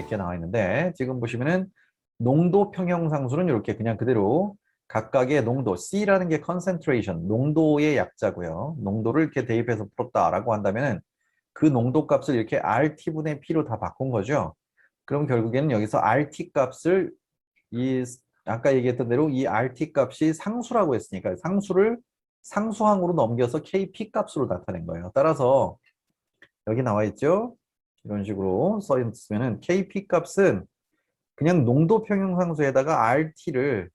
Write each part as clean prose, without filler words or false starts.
이렇게 나와 있는데 지금 보시면은 농도 평형상수는 이렇게 그냥 그대로 각각의 농도, C라는 게 concentration, 농도의 약자고요. 농도를 이렇게 대입해서 풀었다라고 한다면은 그 농도 값을 이렇게 RT분의 P로 다 바꾼 거죠. 그럼 결국에는 여기서 RT 값을 아까 얘기했던 대로 이 RT 값이 상수라고 했으니까 상수를 상수항으로 넘겨서 KP 값으로 나타낸 거예요. 따라서 여기 나와 있죠. 이런 식으로 써 있으면은 KP 값은 그냥 농도 평형상수에다가 RT를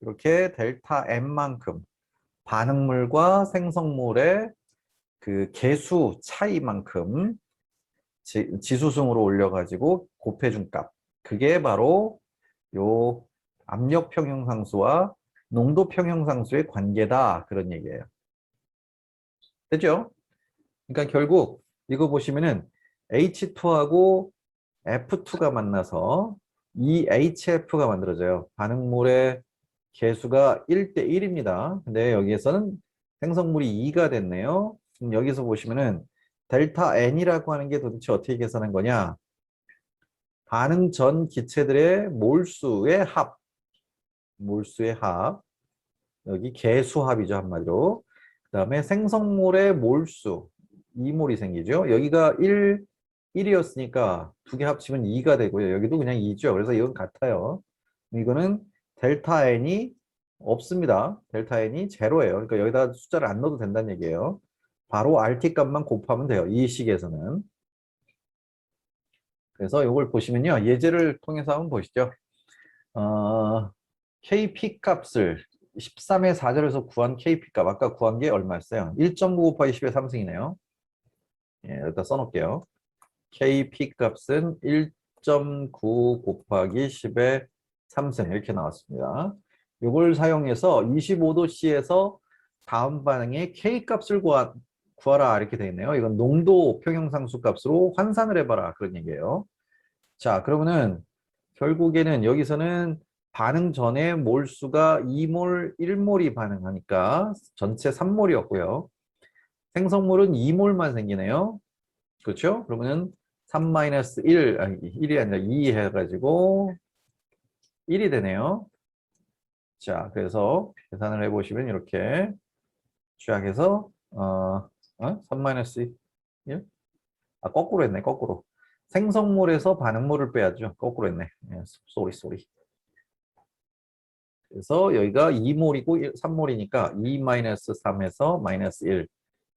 이렇게 델타 M만큼 반응물과 생성물의 그 개수 차이만큼 지수승으로 올려가지고 곱해준 값. 그게 바로 요 압력 평형상수와 농도 평형상수의 관계다. 그런 얘기예요. 됐죠? 그러니까 결국 이거 보시면은 H2하고 F2가 만나서 이 HF가 만들어져요. 반응물의 개수가 1대 1입니다. 근데 여기에서는 생성물이 2가 됐네요. 그럼 여기서 보시면은 델타 N이라고 하는 게 도대체 어떻게 계산한 거냐? 반응 전 기체들의 몰수의 합. 여기 개수합이죠, 한마디로. 그 다음에 생성물의 몰수, 2몰이 생기죠. 여기가 1이었으니까 두 개 합치면 2가 되고요. 여기도 그냥 2죠. 그래서 이건 같아요. 이거는 델타 N이 없습니다. 델타 N이 제로예요. 그러니까 여기다 숫자를 안 넣어도 된다는 얘기예요. 바로 RT 값만 곱하면 돼요. 이 식에서는. 그래서 이걸 보시면요. 예제를 통해서 한번 보시죠. KP 값을 13의 4절에서 구한 KP 값. 아까 구한 게 얼마였어요? 1.9 곱하기 10의 3승이네요. 예, 여기다 써놓을게요. KP 값은 1.9 곱하기 10의 3승 이렇게 나왔습니다. 이걸 사용해서 25도씨에서 다음 반응의 K 값을 구하라 이렇게 되어 있네요. 이건 농도 평형상수 값으로 환산을 해봐라 그런 얘기예요. 자, 그러면은 결국에는 여기서는 반응 전에 몰수가 2몰, 1몰이 반응하니까 전체 3몰이었고요. 생성물은 2몰만 생기네요. 그렇죠? 그러면은 3-1, 아니 1이 아니라 2 해가지고 1이 되네요. 자, 그래서 계산을 해보시면 이렇게 시작해서 3-1? 아, 거꾸로 했네, 거꾸로. 생성물에서 반응물을 빼야죠. 거꾸로 했네. 예, 쏘리. 그래서 여기가 2몰이고 3몰이니까 2-3에서 -1.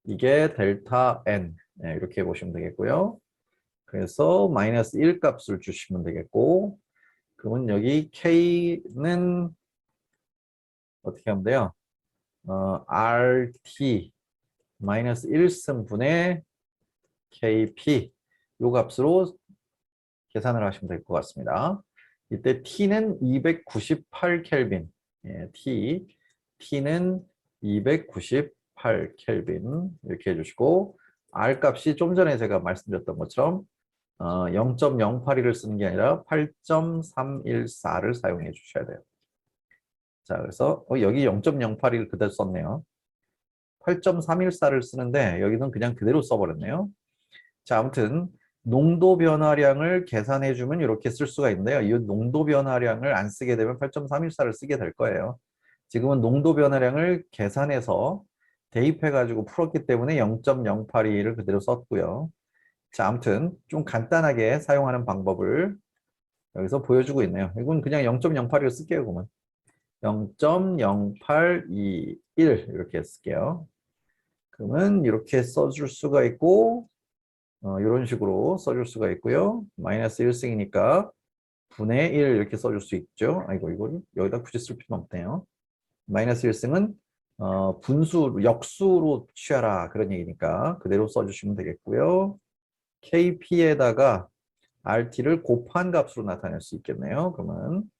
이게 델타 N. 네, 이렇게 보시면 되겠고요. 그래서 -1 값을 주시면 되겠고, 그러면 여기 K는 어떻게 하면 돼요? RT -1승분의 KP 요 값으로 계산을 하시면 될 것 같습니다. 이때 T는 298 켈빈. 예, T는 298 켈빈 이렇게 해주시고 R 값이 좀 전에 제가 말씀드렸던 것처럼 0.082를 쓰는 게 아니라 8.314를 사용해 주셔야 돼요. 자, 그래서 여기 0.082를 그대로 썼네요. 8.314를 쓰는데 여기는 그냥 그대로 써버렸네요. 자, 아무튼 농도 변화량을 계산해 주면 이렇게 쓸 수가 있는데요. 이 농도 변화량을 안 쓰게 되면 8.314를 쓰게 될 거예요. 지금은 농도 변화량을 계산해서 대입해 가지고 풀었기 때문에 0.082를 그대로 썼고요. 자, 아무튼 좀 간단하게 사용하는 방법을 여기서 보여주고 있네요. 이건 그냥 0.082를 쓸게요, 그러면. 0.0821 이렇게 쓸게요. 그러면 이렇게 써줄 수가 있고 이런 식으로 써줄 수가 있고요. 마이너스 1승이니까 분의 1 이렇게 써줄 수 있죠. 아이고 이걸 여기다 굳이 쓸 필요는 없네요. 마이너스 1승은 분수, 역수로 취하라 그런 얘기니까 그대로 써주시면 되겠고요. KP에다가 RT를 곱한 값으로 나타낼 수 있겠네요. 그러면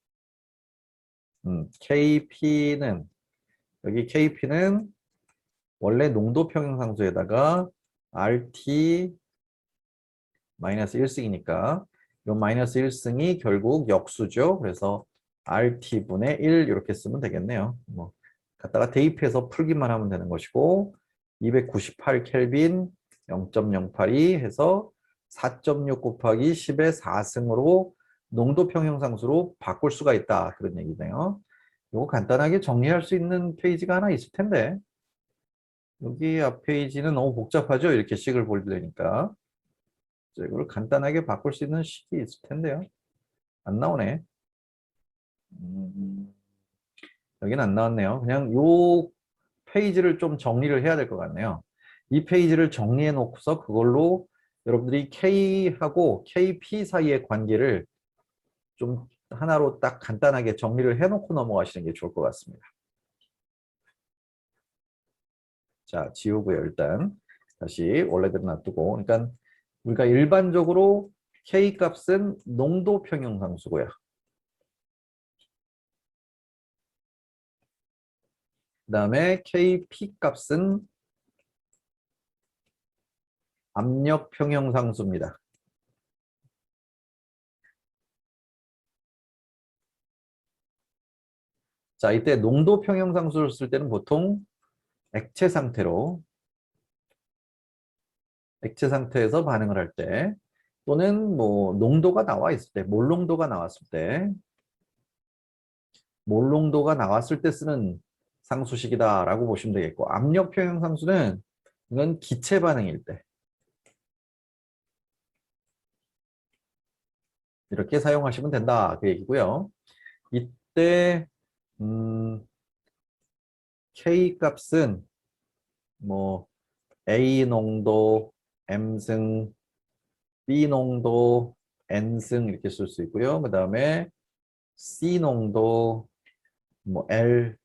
KP는 여기 KP는 원래 농도 평형상수에다가 RT 마이너스 1승이니까 이 마이너스 1승이 결국 역수죠. 그래서 RT분의 1 이렇게 쓰면 되겠네요. 뭐 갖다가 대입해서 풀기만 하면 되는 것이고 298 켈빈 0.082 해서 4.6 곱하기 10의 4승으로 농도 평형상수로 바꿀 수가 있다. 그런 얘기네요. 이거 간단하게 정리할 수 있는 페이지가 하나 있을 텐데 여기 앞 페이지는 너무 복잡하죠? 이렇게 식을 보려니까 이걸 간단하게 바꿀 수 있는 식이 있을 텐데요. 안 나오네. 여기는 안 나왔네요. 그냥 요 페이지를 좀 정리를 해야 될 것 같네요. 이 페이지를 정리해 놓고서 그걸로 여러분들이 K하고 KP 사이의 관계를 좀 하나로 딱 간단하게 정리를 해 놓고 넘어가시는 게 좋을 것 같습니다. 자, 지우고요, 일단. 다시 원래대로 놔두고. 그러니까 우리가 일반적으로 K 값은 농도 평형상수고요. 그 다음에 KP 값은 압력 평형상수입니다. 자, 이때 농도 평형상수를 쓸 때는 보통 액체 상태로 액체 상태에서 반응을 할 때 또는 뭐 농도가 나와 있을 때, 몰농도가 나왔을 때 몰농도가 나왔을 때 쓰는 상수식이다라고 보시면 되겠고 압력 평형상수는 이건 기체 반응일 때 이렇게 사용하시면 된다 그 얘기고요. 이때 K 값은 뭐 A 농도, M승, B 농도, N승 이렇게 쓸 수 있고요. 그 다음에 C 농도, 뭐 L,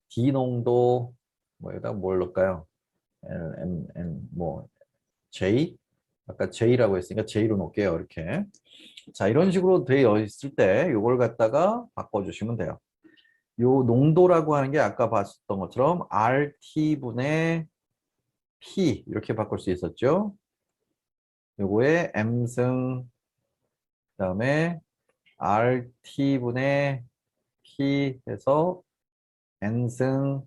D 농도, 뭐 여기다 뭘 넣을까요? L, M, N, 뭐 J? 아까 J라고 했으니까 J로 놓을게요. 이렇게. 자, 이런 식으로 되어 있을 때 이걸 갖다가 바꿔주시면 돼요. 요 농도라고 하는 게 아까 봤었던 것처럼 RT분의 P 이렇게 바꿀 수 있었죠. 요거에 M승 그다음에 RT분의 P 해서 N승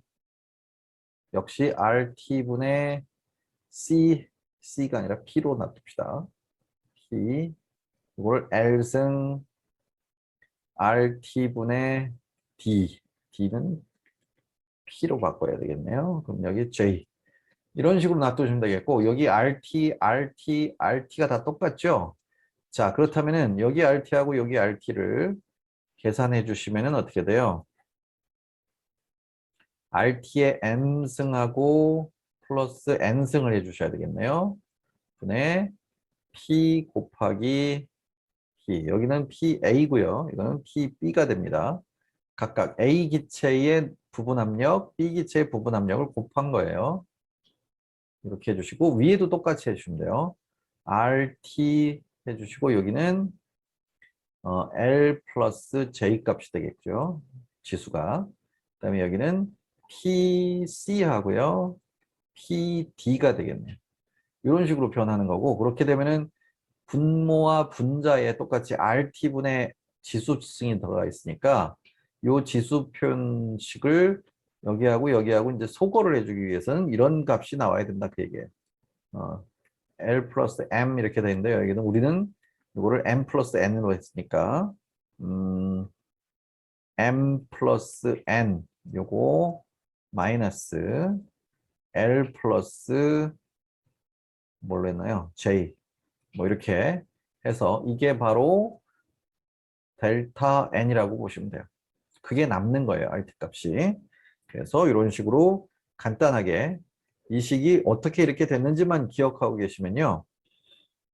역시 RT분의 C가 아니라 P로 놔둡시다. P 이걸 L승 RT분의 D는 P로 바꿔야 되겠네요. 그럼 여기 J 이런 식으로 놔두시면 되겠고 여기 RT가 다 똑같죠? 자 그렇다면은 여기 RT하고 여기 RT를 계산해 주시면은 어떻게 돼요? RT의 M승하고 플러스 N승을 해주셔야 되겠네요. 분의 P 곱하기 P. 여기는 PA고요. 이거는 PB가 됩니다. 각각 A 기체의 부분 압력, B 기체의 부분 압력을 곱한 거예요. 이렇게 해주시고 위에도 똑같이 해주시면 돼요. RT 해주시고 여기는 L 플러스 J 값이 되겠죠. 지수가. 그 다음에 여기는 PC 하고요. PD가 되겠네요. 이런 식으로 변하는 거고 그렇게 되면은 분모와 분자에 똑같이 RT분의 지수층이 들어가 있으니까 이 지수 표현식을 여기하고 이제 소거를 해주기 위해서는 이런 값이 나와야 된다 그 얘기예요. 어, L 플러스 M 이렇게 돼 있는데 여기는 우리는 이거를 M 플러스 N으로 했으니까 M 플러스 N 요거 마이너스 L 플러스 뭘로 했나요? J 뭐 이렇게 해서 이게 바로 델타 N이라고 보시면 돼요. 그게 남는 거예요. RT 값이. 그래서 이런 식으로 간단하게 이 식이 어떻게 이렇게 됐는지만 기억하고 계시면요.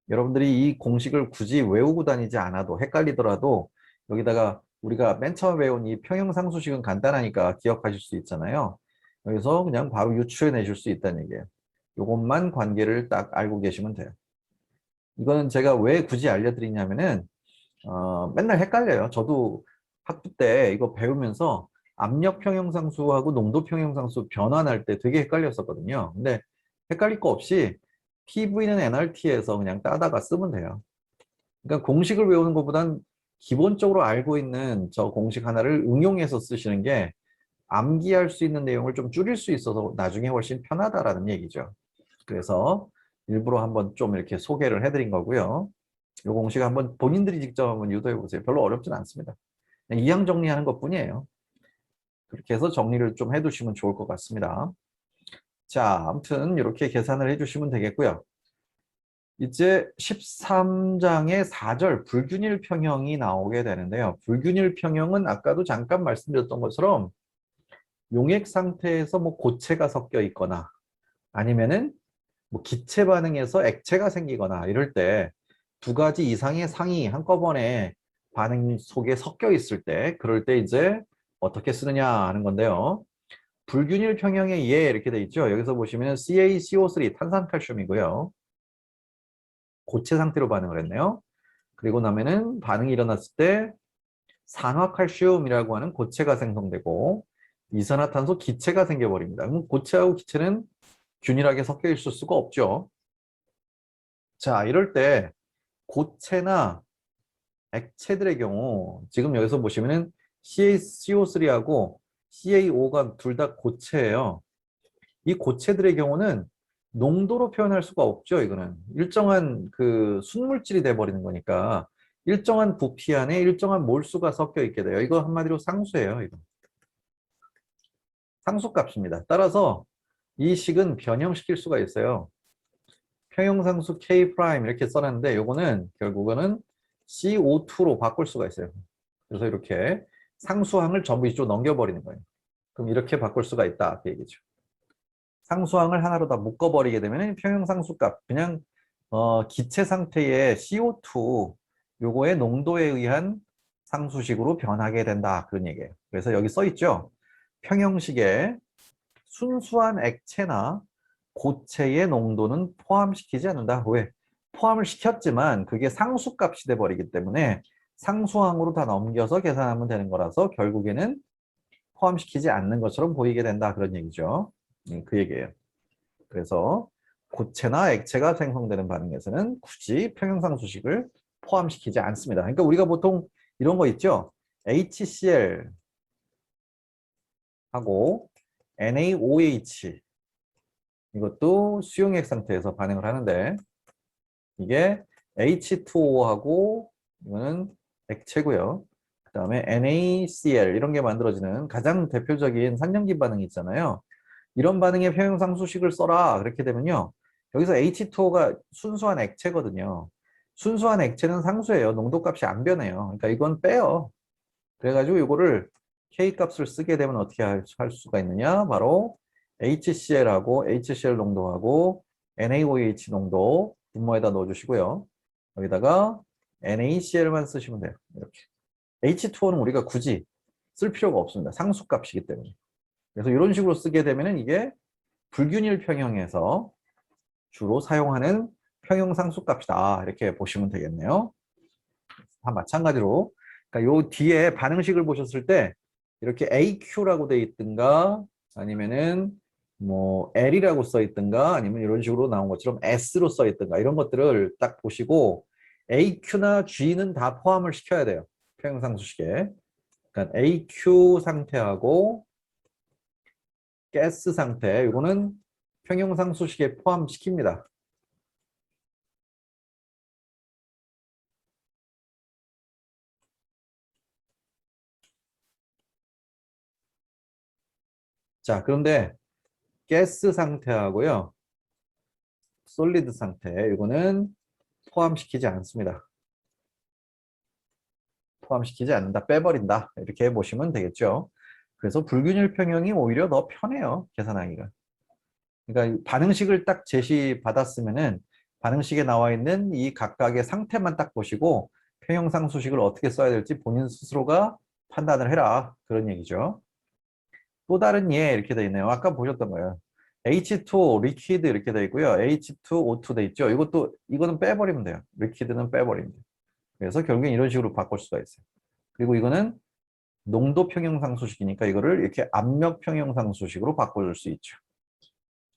여러분들이 이 공식을 굳이 외우고 다니지 않아도 헷갈리더라도 여기다가 우리가 맨 처음 배운 이 평형상수식은 간단하니까 기억하실 수 있잖아요. 여기서 그냥 바로 유추해 내실 수 있다는 얘기예요. 이것만 관계를 딱 알고 계시면 돼요. 이거는 제가 왜 굳이 알려드리냐면은 맨날 헷갈려요. 저도 학부 때 이거 배우면서 압력 평형상수하고 농도 평형상수 변환할 때 되게 헷갈렸었거든요. 근데 헷갈릴 거 없이 PV는 NRT에서 그냥 따다가 쓰면 돼요. 그러니까 공식을 외우는 것보단 기본적으로 알고 있는 저 공식 하나를 응용해서 쓰시는 게 암기할 수 있는 내용을 좀 줄일 수 있어서 나중에 훨씬 편하다라는 얘기죠. 그래서 일부러 한번 좀 이렇게 소개를 해드린 거고요. 이 공식 한번 본인들이 직접 한번 유도해 보세요. 별로 어렵진 않습니다. 그냥 이항 정리하는 것뿐이에요. 그렇게 해서 정리를 좀 해두시면 좋을 것 같습니다. 자, 아무튼 이렇게 계산을 해주시면 되겠고요. 이제 13장의 4절 불균일 평형이 나오게 되는데요. 불균일 평형은 아까도 잠깐 말씀드렸던 것처럼 용액 상태에서 뭐 고체가 섞여 있거나 아니면은 뭐 기체 반응에서 액체가 생기거나 이럴 때 두 가지 이상의 상이 한꺼번에 반응 속에 섞여 있을 때 그럴 때 이제 어떻게 쓰느냐 하는 건데요. 불균일 평형의 예 이렇게 돼 있죠. 여기서 보시면 CaCO3 탄산칼슘이고요. 고체 상태로 반응을 했네요. 그리고 나면은 반응이 일어났을 때 산화칼슘이라고 하는 고체가 생성되고 이산화탄소 기체가 생겨버립니다. 그럼 고체하고 기체는 균일하게 섞여 있을 수가 없죠. 자, 이럴 때 고체나 액체들의 경우 지금 여기서 보시면은 CaCO3하고 CaO가 둘 다 고체예요. 이 고체들의 경우는 농도로 표현할 수가 없죠. 이거는 일정한 그 순물질이 돼 버리는 거니까 일정한 부피 안에 일정한 몰수가 섞여 있게 돼요. 이거 한마디로 상수예요. 이거 상수값입니다. 따라서 이 식은 변형시킬 수가 있어요. 평형상수 K 프라임 이렇게 써놨는데 요거는 결국은 CO2로 바꿀 수가 있어요. 그래서 이렇게 상수항을 전부 이쪽으로 넘겨버리는 거예요. 그럼 이렇게 바꿀 수가 있다 그 얘기죠. 상수항을 하나로 다 묶어버리게 되면 평형상수값 그냥 기체 상태의 CO2 요거의 농도에 의한 상수식으로 변하게 된다 그런 얘기예요. 그래서 여기 써 있죠. 평형식에 순수한 액체나 고체의 농도는 포함시키지 않는다. 왜? 포함을 시켰지만 그게 상수값이 돼버리기 때문에 상수항으로 다 넘겨서 계산하면 되는 거라서 결국에는 포함시키지 않는 것처럼 보이게 된다. 그런 얘기죠. 그 얘기예요. 그래서 고체나 액체가 생성되는 반응에서는 굳이 평형상수식을 포함시키지 않습니다. 그러니까 우리가 보통 이런 거 있죠. HCl 하고 NaOH 이것도 수용액 상태에서 반응을 하는데 이게 H2O하고 이거는 액체고요. 그 다음에 NaCl 이런 게 만들어지는 가장 대표적인 산염기 반응이 있잖아요. 이런 반응의 평형상수식을 써라 그렇게 되면요. 여기서 H2O가 순수한 액체거든요. 순수한 액체는 상수예요. 농도값이 안 변해요. 그러니까 이건 빼요. 그래가지고 이거를 K값을 쓰게 되면 어떻게 할 수가 있느냐? 바로 HCl하고 HCl 농도하고 NaOH 농도 분모에다 넣어주시고요. 여기다가 NaCl만 쓰시면 돼요. 이렇게. H2O는 우리가 굳이 쓸 필요가 없습니다. 상수값이기 때문에. 그래서 이런 식으로 쓰게 되면 이게 불균일 평형에서 주로 사용하는 평형상수값이다. 이렇게 보시면 되겠네요. 다 마찬가지로 그러니까 요 뒤에 반응식을 보셨을 때 이렇게 AQ라고 돼 있든가 아니면은 뭐 L이라고 써 있든가 아니면 이런 식으로 나온 것처럼 S로 써 있든가 이런 것들을 딱 보시고 AQ나 G는 다 포함을 시켜야 돼요. 평형상수식에. 그러니까 AQ 상태하고 가스 상태 이거는 평형상수식에 포함시킵니다. 자, 그런데 가스 상태하고요. 솔리드 상태 이거는 포함시키지 않습니다. 포함시키지 않는다. 빼버린다. 이렇게 보시면 되겠죠. 그래서 불균일 평형이 오히려 더 편해요. 계산하기가. 그러니까 반응식을 딱 제시받았으면은 반응식에 나와 있는 이 각각의 상태만 딱 보시고 평형상수식을 어떻게 써야 될지 본인 스스로가 판단을 해라. 그런 얘기죠. 또 다른 예 이렇게 돼 있네요. 아까 보셨던 거예요. H2O 리퀴드 이렇게 돼 있고요. H2O2 돼 있죠. 이거는 빼버리면 돼요. 리퀴드는 빼버리면 돼요. 그래서 결국엔 이런 식으로 바꿀 수가 있어요. 그리고 이거는 농도 평형상수식이니까 이거를 이렇게 압력 평형상수식으로 바꿔줄 수 있죠.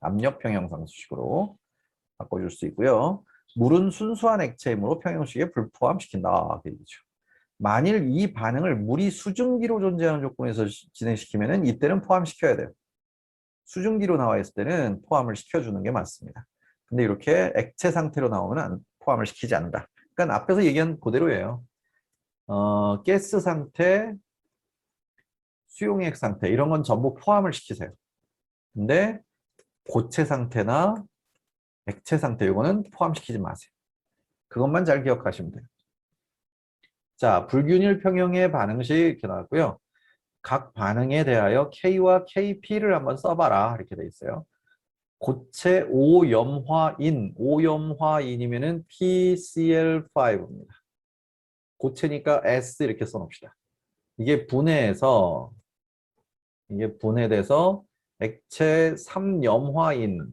압력 평형상수식으로 바꿔줄 수 있고요. 물은 순수한 액체이므로 평형식에 불포함시킨다. 그 얘기죠. 만일 이 반응을 물이 수증기로 존재하는 조건에서 진행시키면은 이때는 포함시켜야 돼요. 수증기로 나와 있을 때는 포함을 시켜주는 게 맞습니다. 근데 이렇게 액체 상태로 나오면 포함을 시키지 않는다. 그러니까 앞에서 얘기한 그대로예요. 가스 상태, 수용액 상태 이런 건 전부 포함을 시키세요. 근데 고체 상태나 액체 상태 이거는 포함시키지 마세요. 그것만 잘 기억하시면 돼요. 자, 불균일 평형의 반응식 이렇게 나왔고요. 각 반응에 대하여 K와 KP를 한번 써봐라 이렇게 돼 있어요. 고체 오염화인이면은 PCl5입니다. 고체니까 S 이렇게 써놓읍시다. 이게 분해돼서 액체 3염화인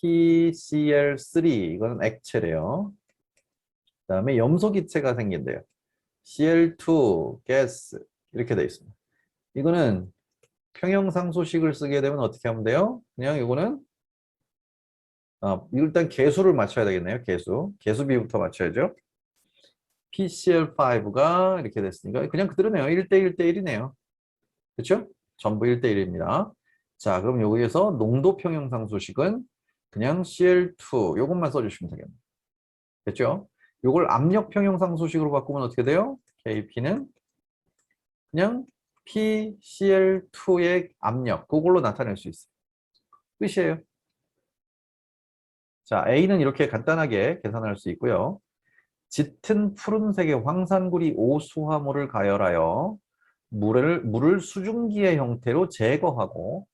PCl3 이거는 액체래요. 그 다음에 염소 기체가 생긴대요. Cl2 가스 이렇게 돼 있습니다. 이거는 평형상수식을 쓰게 되면 어떻게 하면 돼요? 그냥 이거는 일단 개수를 맞춰야 되겠네요. 개수비부터 맞춰야죠. PCl5가 이렇게 됐으니까 그냥 그대로네요. 1대1 대1이네요. 그렇죠? 전부 1대1입니다. 자, 그럼 여기에서 농도 평형상수식은 그냥 Cl2 요것만 써주시면 되겠네요. 됐죠? 요걸 압력 평형상수식으로 바꾸면 어떻게 돼요? KP는 그냥 PCl2의 압력 그걸로 나타낼 수 있어요. 끝이에요. 자, A는 이렇게 간단하게 계산할 수 있고요. 짙은 푸른색의 황산구리 5수화물을 가열하여 물을 수증기의 형태로 제거하고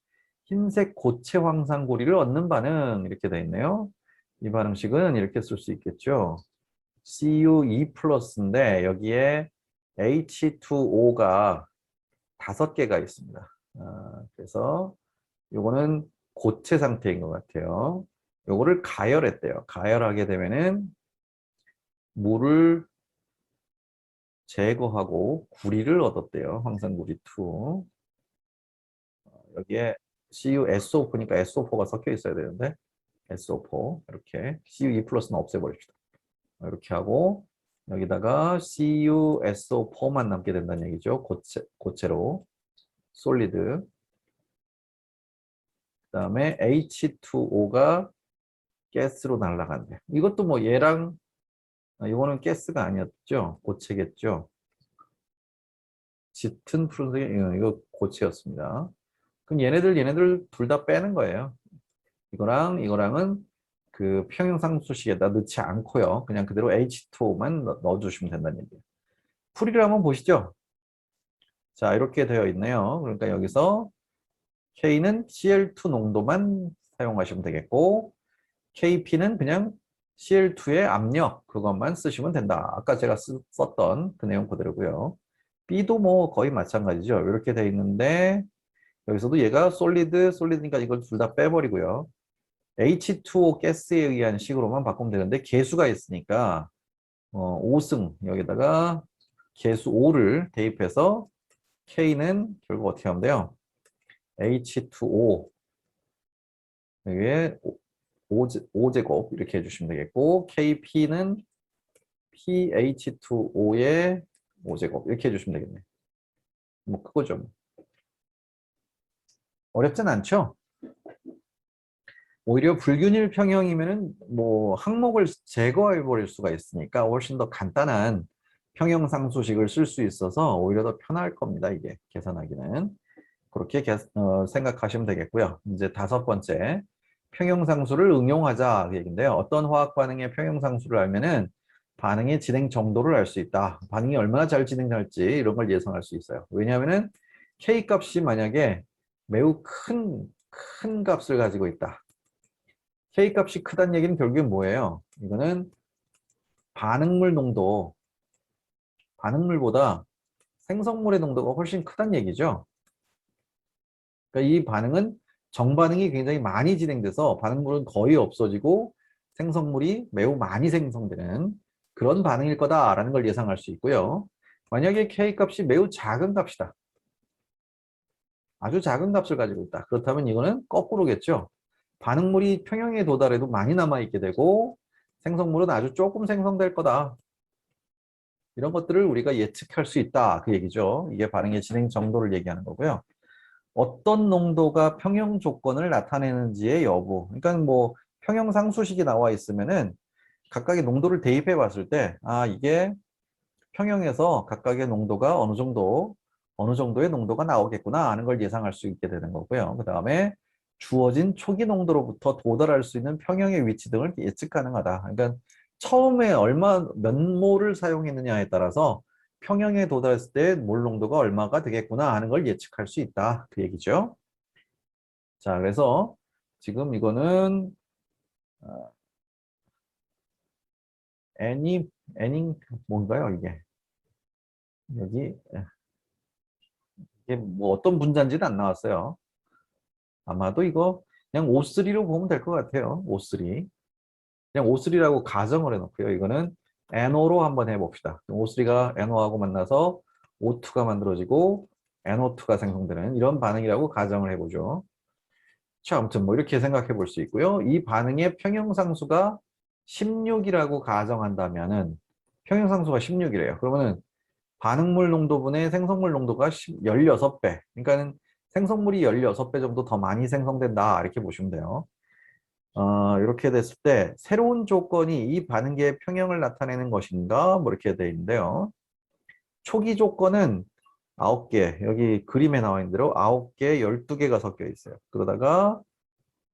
흰색 고체 황산구리를 얻는 반응 이렇게 되어 있네요. 이 반응식은 이렇게 쓸 수 있겠죠. CU2 플러스인데 여기에 H2O가 5개가 있습니다. 그래서 요거는 고체 상태인 것 같아요. 요거를 가열했대요. 가열하게 되면은 물을 제거하고 구리를 얻었대요. 황산구리 2. 여기에 CuSO4니까 SO4가 섞여 있어야 되는데 SO4 이렇게 CU2 플러스는 없애버립시다. 이렇게 하고 여기다가 CuSO4만 남게 된다는 얘기죠. 고체로 솔리드. 그 다음에 H2O가 가스로 날아간대. 이것도 뭐 얘랑 이거는 가스가 아니었죠. 고체겠죠. 짙은 푸른색 이거 고체였습니다. 그럼 얘네들 둘 다 빼는 거예요. 이거랑은 그 평형상수식에다 넣지 않고요. 그냥 그대로 H2O만 넣어주시면 된다는 얘기예요. 풀이를 한번 보시죠. 자, 이렇게 되어 있네요. 그러니까 여기서 K는 Cl2 농도만 사용하시면 되겠고 KP는 그냥 Cl2의 압력 그것만 쓰시면 된다. 아까 제가 썼던 그 내용 그대로고요. B도 뭐 거의 마찬가지죠. 이렇게 돼 있는데 여기서도 얘가 솔리드니까 이걸 둘 다 빼버리고요. H2O 가스에 의한 식으로만 바꾸면 되는데 개수가 있으니까 5승 여기다가 개수 5를 대입해서 K는 결국 어떻게 하면 돼요? H2O 여기에 5제곱 이렇게 해주시면 되겠고 KP는 PH2O의 5제곱 이렇게 해주시면 되겠네. 뭐 그거죠. 어렵진 않죠? 오히려 불균일 평형이면은 뭐 항목을 제거해 버릴 수가 있으니까 훨씬 더 간단한 평형상수식을 쓸 수 있어서 오히려 더 편할 겁니다. 이게 계산하기는. 그렇게 생각하시면 되겠고요. 이제 5번째 평형상수를 응용하자 그 얘기인데요. 어떤 화학 반응의 평형상수를 알면은 반응의 진행 정도를 알 수 있다. 반응이 얼마나 잘 진행할지 이런 걸 예상할 수 있어요. 왜냐하면은 K 값이 만약에 매우 큰 값을 가지고 있다. K 값이 크다는 얘기는 결국에 뭐예요? 이거는 반응물보다 생성물의 농도가 훨씬 크다는 얘기죠. 그러니까 이 반응은 정반응이 굉장히 많이 진행돼서 반응물은 거의 없어지고 생성물이 매우 많이 생성되는 그런 반응일 거다라는 걸 예상할 수 있고요. 만약에 K 값이 매우 작은 값이다. 아주 작은 값을 가지고 있다. 그렇다면 이거는 거꾸로겠죠. 반응물이 평형에 도달해도 많이 남아있게 되고 생성물은 아주 조금 생성될 거다. 이런 것들을 우리가 예측할 수 있다. 그 얘기죠. 이게 반응의 진행 정도를 얘기하는 거고요. 어떤 농도가 평형 조건을 나타내는지의 여부. 그러니까 뭐 평형상수식이 나와 있으면은 각각의 농도를 대입해 봤을 때, 아, 이게 평형에서 각각의 농도가 어느 정도의 농도가 나오겠구나 하는 걸 예상할 수 있게 되는 거고요. 그 다음에 주어진 초기 농도로부터 도달할 수 있는 평형의 위치 등을 예측 가능하다. 그러니까 처음에 몇 몰을 사용했느냐에 따라서 평형에 도달했을 때 몰 농도가 얼마가 되겠구나 하는 걸 예측할 수 있다. 그 얘기죠. 자, 그래서 지금 이거는 애니 뭔가요, 이게? 여기 이게 뭐 어떤 분자인지는 안 나왔어요. 아마도 이거 그냥 O3로 보면 될 것 같아요. O3. 그냥 O3라고 가정을 해놓고요. 이거는 NO로 한번 해봅시다. O3가 NO하고 만나서 O2가 만들어지고 NO2가 생성되는 이런 반응이라고 가정을 해보죠. 자, 아무튼 뭐 이렇게 생각해 볼 수 있고요. 이 반응의 평형상수가 16이라고 가정한다면은 평형상수가 16이래요. 그러면은 반응물 농도분의 생성물 농도가 16배. 그러니까는 생성물이 16배 정도 더 많이 생성된다. 이렇게 보시면 돼요. 이렇게 됐을 때 새로운 조건이 이 반응계의 평형을 나타내는 것인가? 뭐 이렇게 돼 있는데요. 초기 조건은 9개. 여기 그림에 나와 있는 대로 9개, 12개가 섞여 있어요. 그러다가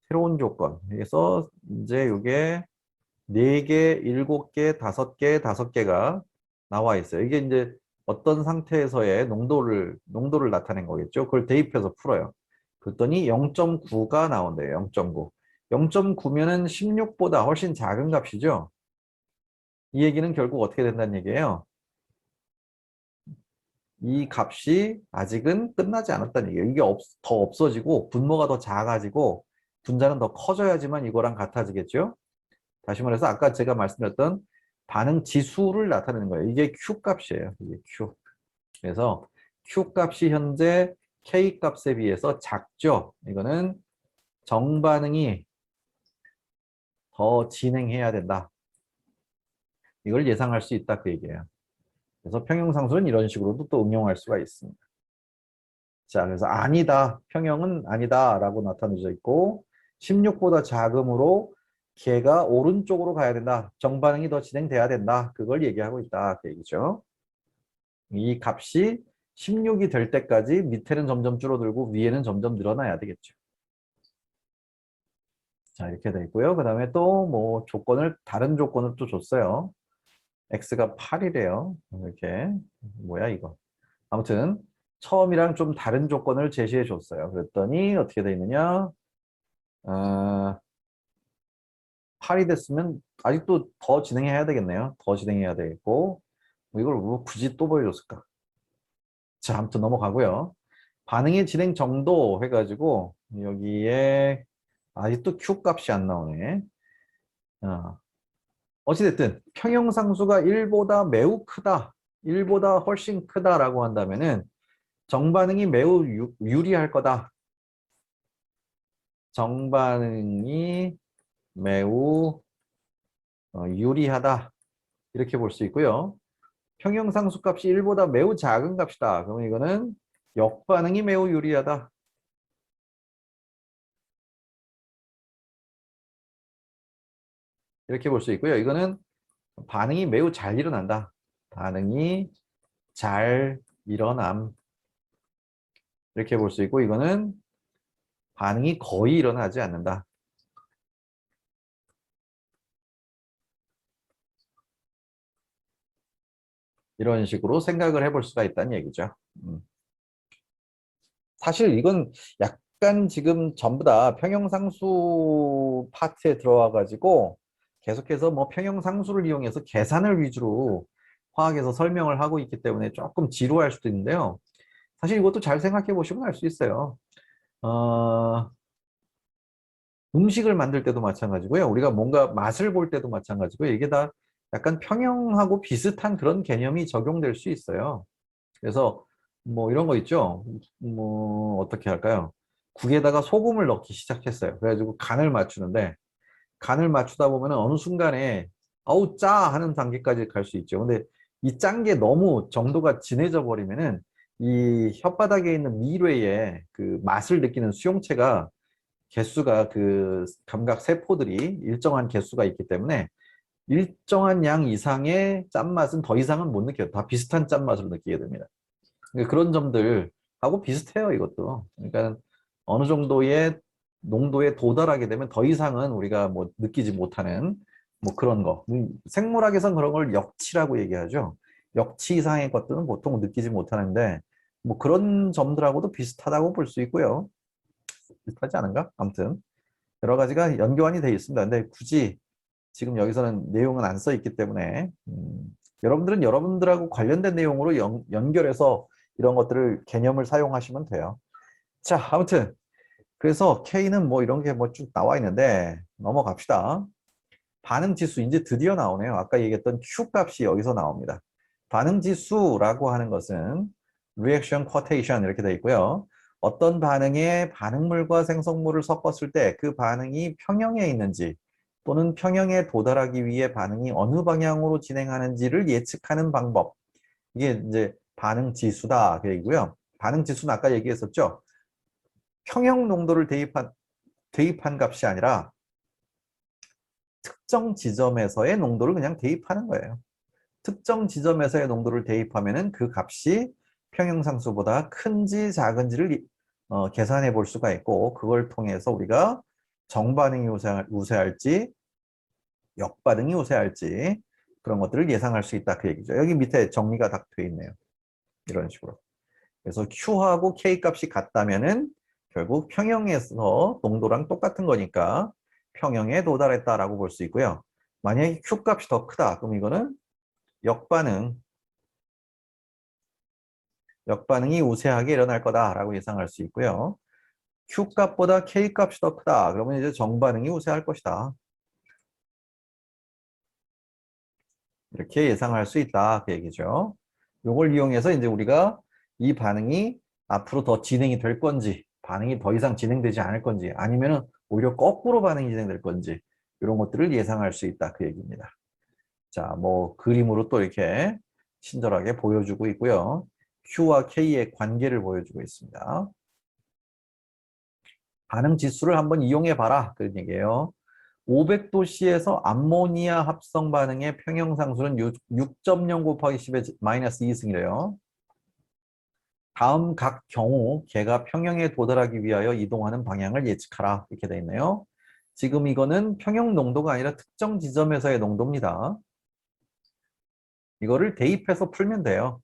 새로운 조건. 그래서 이제 이게 4개, 7개, 5개, 5개가 나와 있어요. 이게 이제 어떤 상태에서의 농도를 나타낸 거겠죠. 그걸 대입해서 풀어요. 그랬더니 0.9가 나온대요. 0.9. 0.9면은 16보다 훨씬 작은 값이죠. 이 얘기는 결국 어떻게 된다는 얘기예요? 이 값이 아직은 끝나지 않았다는 얘기예요. 이게 더 없어지고 분모가 더 작아지고 분자는 더 커져야지만 이거랑 같아지겠죠. 다시 말해서 아까 제가 말씀드렸던 반응 지수를 나타내는 거예요. 이게 Q 값이에요. 이게 Q. 그래서 Q 값이 현재 K 값에 비해서 작죠. 이거는 정반응이 더 진행해야 된다. 이걸 예상할 수 있다 그 얘기예요. 그래서 평형상수는 이런 식으로도 또 응용할 수가 있습니다. 자, 그래서 아니다. 평형은 아니다 라고 나타내져 있고 16보다 작음으로 걔가 오른쪽으로 가야 된다. 정반응이 더 진행돼야 된다. 그걸 얘기하고 있다. 그 얘기죠. 이 값이 16이 될 때까지 밑에는 점점 줄어들고 위에는 점점 늘어나야 되겠죠. 자, 이렇게 돼 있고요. 그 다음에 또 뭐 다른 조건을 또 줬어요. x가 8이래요. 이렇게. 뭐야, 이거. 아무튼, 처음이랑 좀 다른 조건을 제시해 줬어요. 그랬더니 어떻게 돼 있느냐. 8이 됐으면 아직도 더 진행해야 되겠네요. 더 진행해야 되겠고. 뭐 이걸 왜 굳이 또 보여줬을까? 자, 아무튼 넘어가고요. 반응의 진행 정도 해가지고 여기에 아직도 Q 값이 안 나오네. 어찌됐든 평형상수가 1보다 매우 크다. 1보다 훨씬 크다라고 한다면은 정반응이 매우 유리할 거다. 정반응이 매우 유리하다. 이렇게 볼 수 있고요. 평형상수 값이 1보다 매우 작은 값이다. 그러면 이거는 역반응이 매우 유리하다. 이렇게 볼 수 있고요. 이거는 반응이 매우 잘 일어난다. 반응이 잘 일어남. 이렇게 볼 수 있고 이거는 반응이 거의 일어나지 않는다. 이런 식으로 생각을 해볼 수가 있다는 얘기죠. 사실 이건 약간 지금 전부 다 평형상수 파트에 들어와 가지고 계속해서 뭐 평형상수를 이용해서 계산을 위주로 화학에서 설명을 하고 있기 때문에 조금 지루할 수도 있는데요. 사실 이것도 잘 생각해 보시면 알 수 있어요. 음식을 만들 때도 마찬가지고요. 우리가 뭔가 맛을 볼 때도 마찬가지고 이게 다 약간 평형하고 비슷한 그런 개념이 적용될 수 있어요. 그래서 뭐 이런 거 있죠. 뭐 어떻게 할까요? 국에다가 소금을 넣기 시작했어요. 그래가지고 간을 맞추는데 간을 맞추다 보면 어느 순간에 아우 짜 하는 단계까지 갈 수 있죠. 근데 이 짠 게 너무 정도가 진해져 버리면은 이 혓바닥에 있는 미뢰에 그 맛을 느끼는 수용체가 개수가 그 감각 세포들이 일정한 개수가 있기 때문에 일정한 양 이상의 짠맛은 더 이상은 못 느껴요. 다 비슷한 짠맛으로 느끼게 됩니다. 그러니까 그런 점들하고 비슷해요, 이것도. 그러니까 어느 정도의 농도에 도달하게 되면 더 이상은 우리가 뭐 느끼지 못하는 뭐 그런 거. 생물학에서는 그런 걸 역치라고 얘기하죠. 역치 이상의 것들은 보통 느끼지 못하는데 뭐 그런 점들하고도 비슷하다고 볼 수 있고요. 비슷하지 않은가? 아무튼 여러 가지가 연관이 되어 있습니다. 근데 굳이 지금 여기서는 내용은 안 써 있기 때문에 여러분들은 여러분들하고 관련된 내용으로 연결해서 이런 것들을 개념을 사용하시면 돼요. 자, 아무튼 그래서 K는 뭐 이런 게 뭐 쭉 나와 있는데 넘어갑시다. 반응 지수 이제 드디어 나오네요. 아까 얘기했던 Q 값이 여기서 나옵니다. 반응 지수라고 하는 것은 reaction quotation 이렇게 되어 있고요. 어떤 반응에 반응물과 생성물을 섞었을 때 그 반응이 평형에 있는지 또는 평형에 도달하기 위해 반응이 어느 방향으로 진행하는지를 예측하는 방법. 이게 이제 반응 지수다 그 얘기고요. 반응 지수는 아까 얘기했었죠. 평형 농도를 대입한 값이 아니라 특정 지점에서의 농도를 그냥 대입하는 거예요. 특정 지점에서의 농도를 대입하면은 그 값이 평형상수보다 큰지 작은지를 계산해 볼 수가 있고 그걸 통해서 우리가 정반응이 우세할지 역반응이 우세할지 그런 것들을 예상할 수 있다 그 얘기죠. 여기 밑에 정리가 딱 돼 있네요. 이런 식으로. 그래서 Q하고 K 값이 같다면은 결국 평형에서 농도랑 똑같은 거니까 평형에 도달했다라고 볼 수 있고요. 만약에 Q 값이 더 크다. 그럼 이거는 역반응이 우세하게 일어날 거다라고 예상할 수 있고요. Q 값보다 K 값이 더 크다. 그러면 이제 정반응이 우세할 것이다. 이렇게 예상할 수 있다. 그 얘기죠. 이걸 이용해서 이제 우리가 이 반응이 앞으로 더 진행이 될 건지, 반응이 더 이상 진행되지 않을 건지, 아니면은 오히려 거꾸로 반응이 진행될 건지, 이런 것들을 예상할 수 있다. 그 얘기입니다. 자, 뭐 그림으로 또 이렇게 친절하게 보여주고 있고요. Q와 K의 관계를 보여주고 있습니다. 반응 지수를 한번 이용해 봐라. 그런 얘기예요. 500도씨에서 암모니아 합성 반응의 평형상수는 6.0 곱하기 10의 마이너스 2승이래요. 다음 각 경우 개가 평형에 도달하기 위하여 이동하는 방향을 예측하라. 이렇게 돼 있네요. 지금 이거는 평형 농도가 아니라 특정 지점에서의 농도입니다. 이거를 대입해서 풀면 돼요.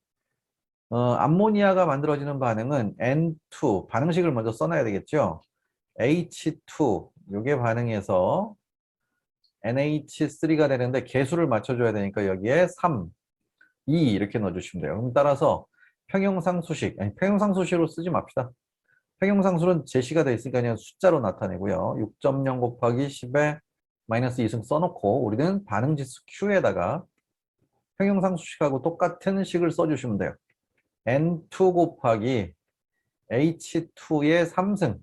암모니아가 만들어지는 반응은 N2, 반응식을 먼저 써놔야 되겠죠. H2, 요게 반응해서 NH3가 되는데 개수를 맞춰줘야 되니까 여기에 3, 2 이렇게 넣어주시면 돼요. 그럼 따라서 평형상수식, 아니 평형상수식으로 쓰지 맙시다. 평형상수는 제시가 되어 있으니까 그냥 숫자로 나타내고요. 6.0 곱하기 10에 마이너스 2승 써놓고 우리는 반응지수 Q에다가 평형상수식하고 똑같은 식을 써주시면 돼요. N2 곱하기 H2의 3승, 그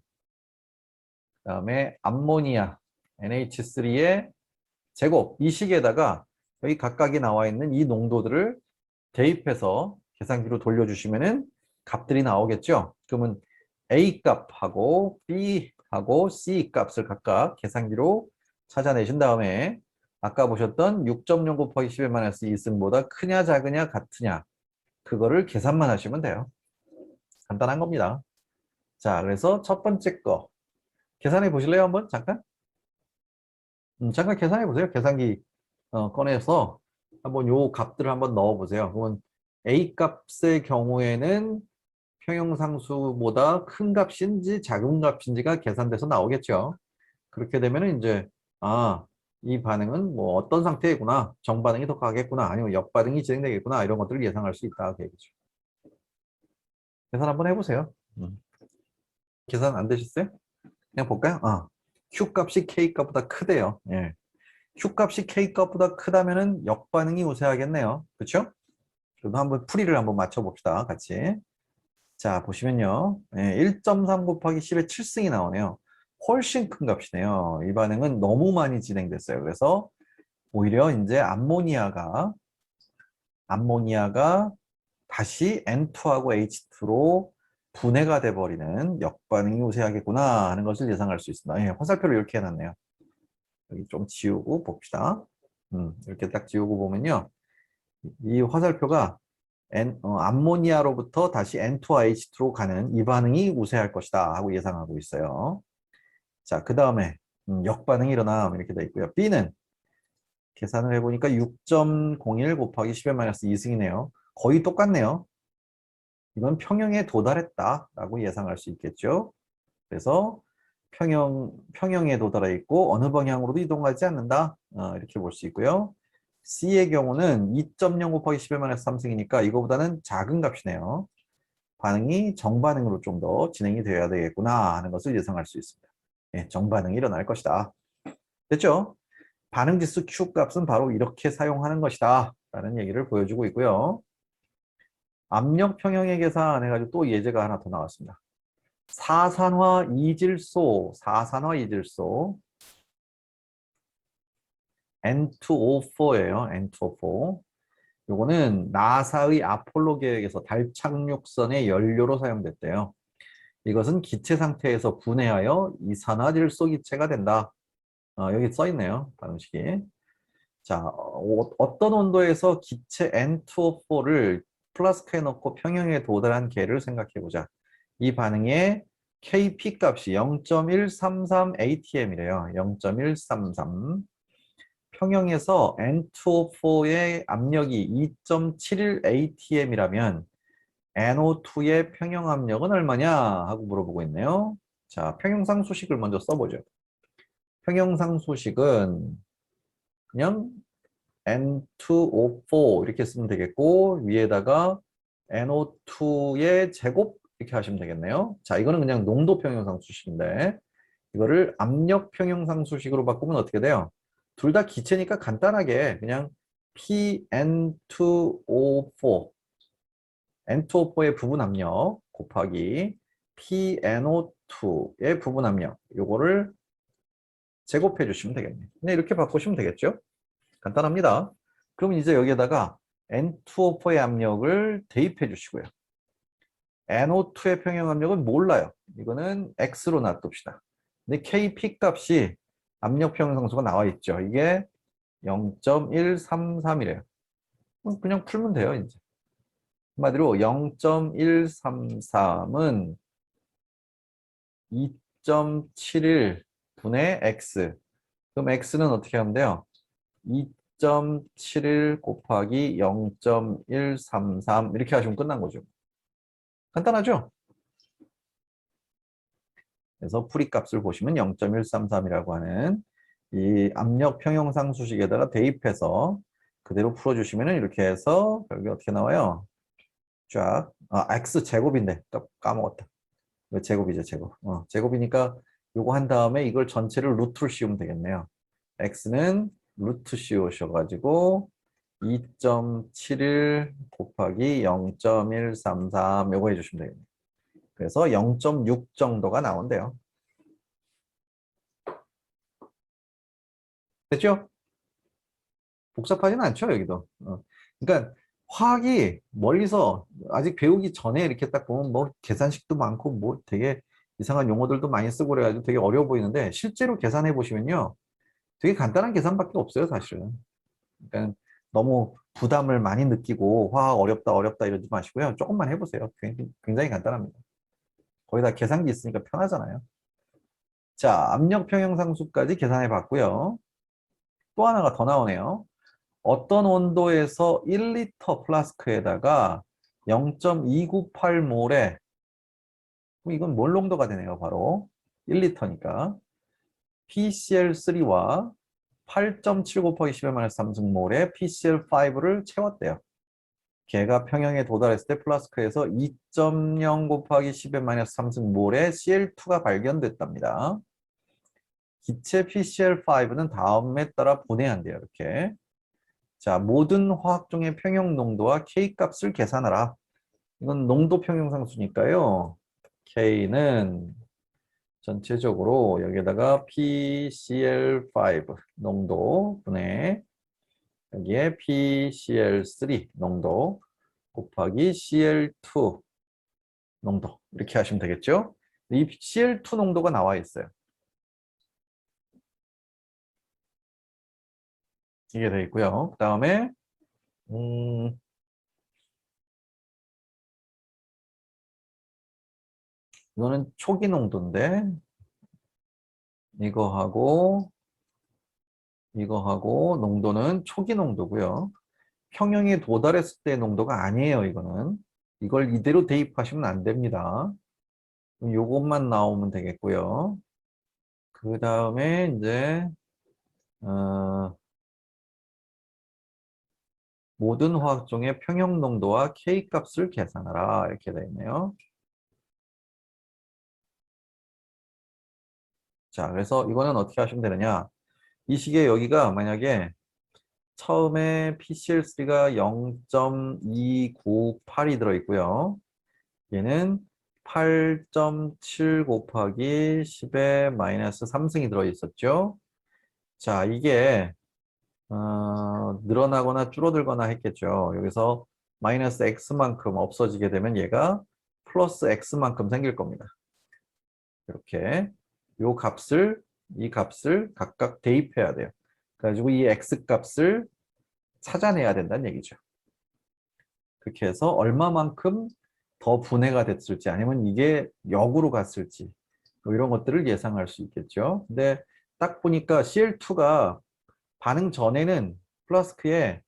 다음에 암모니아 NH3의 제곱, 이 식에다가 여기 각각이 나와 있는 이 농도들을 대입해서 계산기로 돌려주시면은 값들이 나오겠죠. 그러면 A 값하고 B하고 C 값을 각각 계산기로 찾아내신 다음에 아까 보셨던 6.0 곱하기 10의 마이너스 2승보다 크냐 작으냐 같으냐 그거를 계산만 하시면 돼요. 간단한 겁니다. 자, 그래서 첫 번째 거 계산해 보실래요? 한번 잠깐? 잠깐 계산해 보세요. 계산기 꺼내서 한번 요 값들을 한번 넣어 보세요. 그러면 A 값의 경우에는 평형상수보다 큰 값인지 작은 값인지가 계산돼서 나오겠죠. 그렇게 되면은 이제 이 반응은 뭐 어떤 상태이구나, 정반응이 더 가겠구나, 아니면 역반응이 진행되겠구나 이런 것들을 예상할 수 있다 그 얘기죠. 계산 한번 해보세요. 계산 안 되셨어요? 그냥 볼까요? Q 값이 K 값보다 크대요. 예. Q 값이 K 값보다 크다면은 역반응이 우세하겠네요. 그렇죠? 그래도 한번 풀이를 한번 맞춰봅시다. 같이. 자, 보시면요. 1.3 곱하기 10의 7승이 나오네요. 훨씬 큰 값이네요. 이 반응은 너무 많이 진행됐어요. 그래서 오히려 이제 암모니아가 다시 N2하고 H2로 분해가 돼버리는 역반응이 우세하겠구나 하는 것을 예상할 수 있습니다. 예, 화살표를 이렇게 해놨네요. 여기 좀 지우고 봅시다. 이렇게 딱 지우고 보면요. 이 화살표가 암모니아로부터 다시 N2H2로 가는 이 반응이 우세할 것이다 하고 예상하고 있어요. 자, 그 다음에 역반응이 일어나 이렇게 돼 있고요. B는 계산을 해보니까 6.01 곱하기 10의 마이너스 2승이네요. 거의 똑같네요. 이건 평형에 도달했다라고 예상할 수 있겠죠. 그래서 평형에 도달해 있고 어느 방향으로도 이동하지 않는다. 이렇게 볼 수 있고요. C의 경우는 2.0 곱하기 10의 마이너스 3승이니까 이거보다는 작은 값이네요. 반응이 정반응으로 좀 더 진행이 되어야 되겠구나 하는 것을 예상할 수 있습니다. 예, 정반응이 일어날 것이다. 됐죠? 반응지수 Q 값은 바로 이렇게 사용하는 것이다 라는 얘기를 보여주고 있고요. 압력 평형의 계산 해가지고 또 예제가 하나 더 나왔습니다. 사산화 이질소 N2O4예요. N2O4. 요거는 나사의 아폴로 계획에서 달 착륙선의 연료로 사용됐대요. 이것은 기체 상태에서 분해하여 이산화질소 기체가 된다. 여기 써 있네요. 반응식이. 자, 어떤 온도에서 기체 N2O4를 플라스크에 넣고 평형에 도달한 개를 생각해 보자. 이 반응의 Kp 값이 0.133 atm이래요. 0.133. 평형에서 N2O4의 압력이 2.71 atm이라면 NO2의 평형 압력은 얼마냐 하고 물어보고 있네요. 자, 평형상 수식을 먼저 써보죠. 평형상 수식은 그냥 N2O4 이렇게 쓰면 되겠고 위에다가 NO2의 제곱 이렇게 하시면 되겠네요. 자, 이거는 그냥 농도 평형상 수식인데 이거를 압력 평형상 수식으로 바꾸면 어떻게 돼요? 둘 다 기체니까 간단하게 그냥 PN2O4 N2O4의 부분 압력 곱하기 PNO2의 부분 압력 요거를 제곱해 주시면 되겠네요. 네, 이렇게 바꾸시면 되겠죠? 간단합니다. 그럼 이제 여기에다가 N2O4의 압력을 대입해 주시고요. NO2의 평형 압력은 몰라요. 이거는 X로 놔둡시다. 근데 Kp 값이 압력 평형 상수가 나와 있죠. 이게 0.133이래요. 그냥 풀면 돼요, 이제. 한마디로 0.133은 2.71 분의 X. 그럼 X는 어떻게 하면 돼요? 2.71 곱하기 0.133 이렇게 하시면 끝난 거죠. 간단하죠? 그래서 풀이값을 보시면 0.133이라고 하는 이 압력 평형상 수식에다가 대입해서 그대로 풀어주시면 이렇게 해서 여기 어떻게 나와요? 쫙 x 제곱인데 까먹었다. 이거 제곱이죠, 제곱. 제곱이니까 요거 한 다음에 이걸 전체를 루트로 씌우면 되겠네요. x는 루트 씌우셔가지고 2.71 곱하기 0.133 요거 해주시면 되겠네요. 그래서 0.6 정도가 나온대요. 됐죠? 복잡하진 않죠, 여기도. 그러니까 화학이 멀리서 아직 배우기 전에 이렇게 딱 보면 뭐 계산식도 많고 뭐 되게 이상한 용어들도 많이 쓰고 그래가지고 되게 어려워 보이는데 실제로 계산해 보시면요. 되게 간단한 계산밖에 없어요, 사실은. 그러니까 너무 부담을 많이 느끼고 화학 어렵다 어렵다 이러지 마시고요. 조금만 해보세요. 굉장히 간단합니다. 거의 다 계산기 있으니까 편하잖아요. 자, 압력 평형상수까지 계산해 봤고요. 또 하나가 더 나오네요. 어떤 온도에서 1리터 플라스크에다가 0.298몰에 이건 몰 농도가 되네요. 바로 1리터니까 PCl3와 8.7 곱하기 10의 마이너스 3승몰에 PCl5를 채웠대요. 걔가 평형에 도달했을 때 플라스크에서 2.0 곱하기 10의 마이너스 3승몰에 Cl2가 발견됐답니다. 기체 PCl5는 다음에 따라 분해한대요. 이렇게. 자, 모든 화학종의 평형 농도와 K값을 계산하라. 이건 농도 평형상수니까요. K는 전체적으로 여기에다가 PCl5 농도 분의 여기에 PCl3 농도 곱하기 CL2 농도 이렇게 하시면 되겠죠. 이 CL2 농도가 나와 있어요. 이게 돼 있고요. 그 다음에 이거는 초기 농도인데 이거하고 농도는 초기 농도고요. 평형에 도달했을 때 농도가 아니에요. 이거는 이걸 이대로 대입하시면 안 됩니다. 그럼 요것만 나오면 되겠고요. 그 다음에 이제 모든 화학종의 평형 농도와 K 값을 계산하라 이렇게 되어 있네요. 자, 그래서 이거는 어떻게 하시면 되느냐? 이 식에 여기가 만약에 처음에 PCl3가 0.298이 들어있고요. 얘는 8.7 곱하기 10의 마이너스 3승이 들어있었죠. 자, 이게 늘어나거나 줄어들거나 했겠죠. 여기서 마이너스 x만큼 없어지게 되면 얘가 플러스 x만큼 생길 겁니다. 이렇게 이 값을 각각 대입해야 돼요. 그래가지고 이 x 값을 찾아내야 된다는 얘기죠. 그렇게 해서 얼마만큼 더 분해가 됐을지 아니면 이게 역으로 갔을지 뭐 이런 것들을 예상할 수 있겠죠. 근데 딱 보니까 CL2가 반응 전에는 플라스크에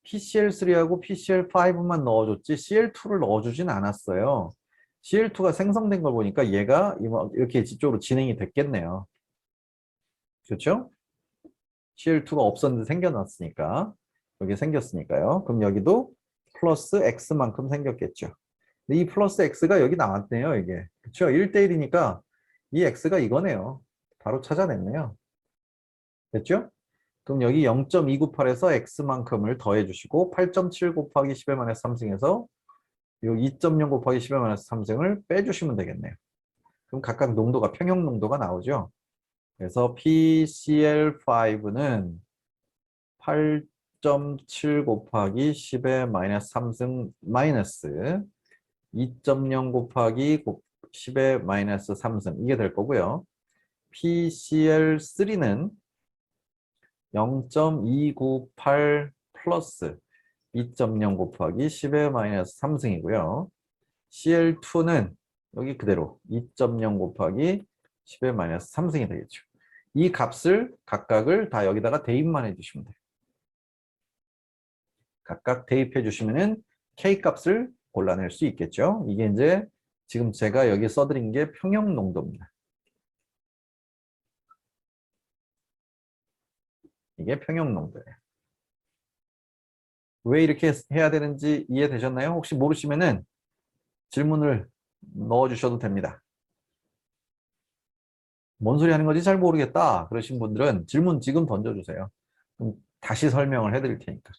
PCl3하고 PCl5만 넣어줬지 CL2를 넣어주진 않았어요. CL2가 생성된 걸 보니까 얘가 이렇게 이쪽으로 진행이 됐겠네요. 그렇죠? CL2가 없었는데 생겨났으니까 여기 생겼으니까요. 그럼 여기도 플러스 X만큼 생겼겠죠. 근데 이 플러스 X가 여기 나왔네요. 이게. 그렇죠? 1대1이니까 이 X가 이거네요. 바로 찾아냈네요. 됐죠? 그럼 여기 0.298에서 X만큼을 더해 주시고 8.7 곱하기 10의 마이너스 3승에서 요 2.0 곱하기 10의 마이너스 3승을 빼주시면 되겠네요. 그럼 각각 농도가 평형 농도가 나오죠. 그래서 PCl5는 8.7 곱하기 10의 마이너스 3승 마이너스 2.0 곱하기 10의 마이너스 3승 이게 될 거고요. PCl3는 0.298 플러스 2.0 곱하기 10의 마이너스 3승이고요. CL2는 여기 그대로 2.0 곱하기 10의 마이너스 3승이 되겠죠. 이 값을 각각을 다 여기다가 대입만 해주시면 돼요. 각각 대입해 주시면은 K 값을 골라낼 수 있겠죠. 이게 이제 지금 제가 여기 써드린 게 평형 농도입니다. 이게 평형 농도예요. 왜 이렇게 해야 되는지 이해되셨나요? 혹시 모르시면은 질문을 넣어주셔도 됩니다. 뭔 소리 하는 건지 잘 모르겠다 그러신 분들은 질문 지금 던져주세요. 그럼 다시 설명을 해드릴 테니까.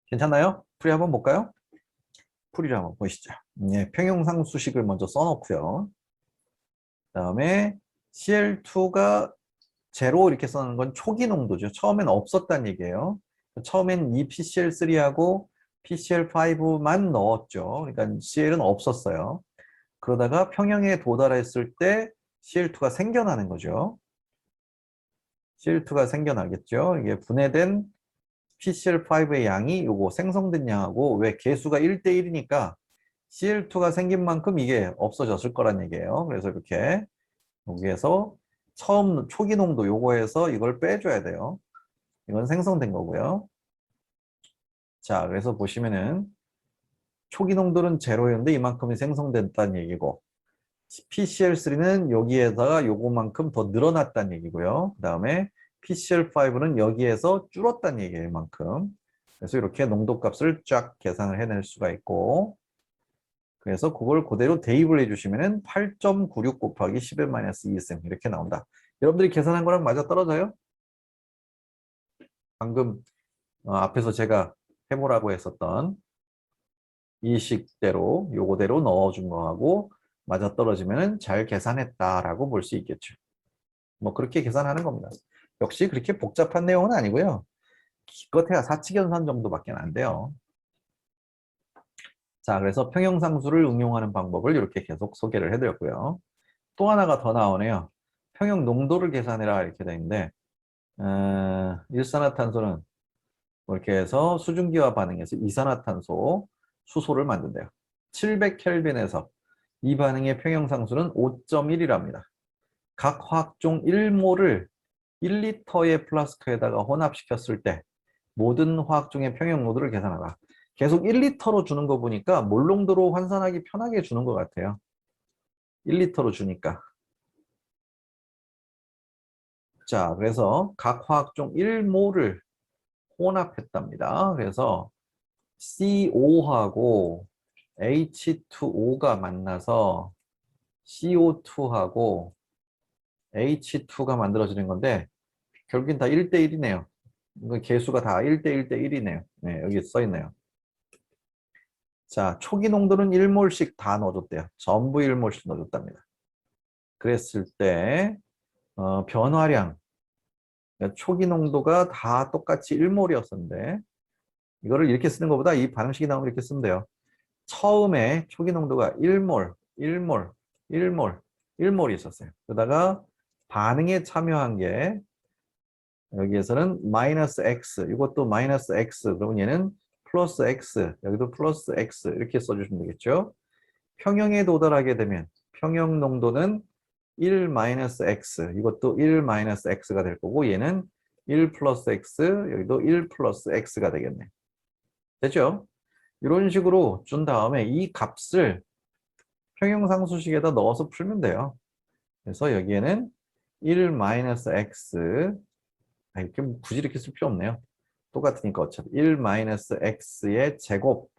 괜찮나요? 풀이 한번 볼까요? 풀이를 한번 보시죠. 예, 평형상 수식을 먼저 써놓고요. 그 다음에 CL2가 제로 이렇게 써놓은 건 초기 농도죠. 처음엔 없었다는 얘기예요. 처음엔 이 PCl3하고 PCl5만 넣었죠. 그러니까 CL은 없었어요. 그러다가 평형에 도달했을 때 CL2가 생겨나는 거죠. CL2가 생겨나겠죠. 이게 분해된 PCl5의 양이 요거 생성된 양하고 왜 개수가 1대1이니까 CL2가 생긴 만큼 이게 없어졌을 거란 얘기예요. 그래서 이렇게 여기에서 처음 초기 농도 요거에서 이걸 빼줘야 돼요. 이건 생성된 거고요. 자, 그래서 보시면은 초기 농도는 제로였는데 이만큼이 생성됐다는 얘기고 PCl3는 여기에다가 요거만큼 더 늘어났다는 얘기고요. 그 다음에 PCl5는 여기에서 줄었다는 얘기예요. 이만큼. 그래서 이렇게 농도값을 쫙 계산을 해낼 수가 있고 그래서 그걸 그대로 대입을 해주시면은 8.96 곱하기 10의 마이너스 2승 이렇게 나온다. 여러분들이 계산한 거랑 맞아 떨어져요? 방금 앞에서 제가 해보라고 했었던 이 식대로 요거대로 넣어준 거하고 맞아떨어지면 잘 계산했다라고 볼 수 있겠죠. 뭐 그렇게 계산하는 겁니다. 역시 그렇게 복잡한 내용은 아니고요. 기껏해야 사칙연산 정도밖에 안 돼요. 자, 그래서 평형상수를 응용하는 방법을 이렇게 계속 소개를 해드렸고요. 또 하나가 더 나오네요. 평형 농도를 계산해라 이렇게 돼 있는데 일산화탄소는 이렇게 해서 수증기와 반응해서 이산화탄소 수소를 만든대요. 700켈빈에서 이 반응의 평형상수는 5.1이랍니다. 각 화학종 1몰을 1리터의 플라스크에다가 혼합시켰을 때 모든 화학종의 평형농도를 계산하라. 계속 1리터로 주는 거 보니까 몰농도로 환산하기 편하게 주는 것 같아요. 1리터로 주니까. 자, 그래서 각 화학종 1몰을 혼합했답니다. 그래서 CO 하고 H2O가 만나서 CO2하고 H2가 만들어지는 건데 결국엔 다 1대1이네요. 이거 개수가 다 1대1대1이네요. 네, 여기 써있네요. 자, 초기 농도는 1몰씩 다 넣어줬대요. 전부 1몰씩 넣어줬답니다. 그랬을 때 변화량, 그러니까 초기 농도가 다 똑같이 1몰이었었는데 이거를 이렇게 쓰는 것보다 이 반응식이 나오면 이렇게 쓰면 돼요. 처음에 초기 농도가 1몰, 1몰, 1몰, 1몰이 있었어요. 그러다가 반응에 참여한 게 여기에서는 마이너스 X, 이것도 마이너스 X, 그러면 얘는 플러스 X, 여기도 플러스 X 이렇게 써주시면 되겠죠. 평형에 도달하게 되면 평형 농도는 1 마이너스 X, 이것도 1 마이너스 X가 될 거고 얘는 1 플러스 X, 여기도 1 플러스 X가 되겠네. 됐죠? 이런 식으로 준 다음에 이 값을 평형상수식에다 넣어서 풀면 돼요. 그래서 여기에는 1 마이너스 X, 이렇게 굳이 이렇게 쓸 필요 없네요. 똑같으니까 어차피 1 마이너스 X의 제곱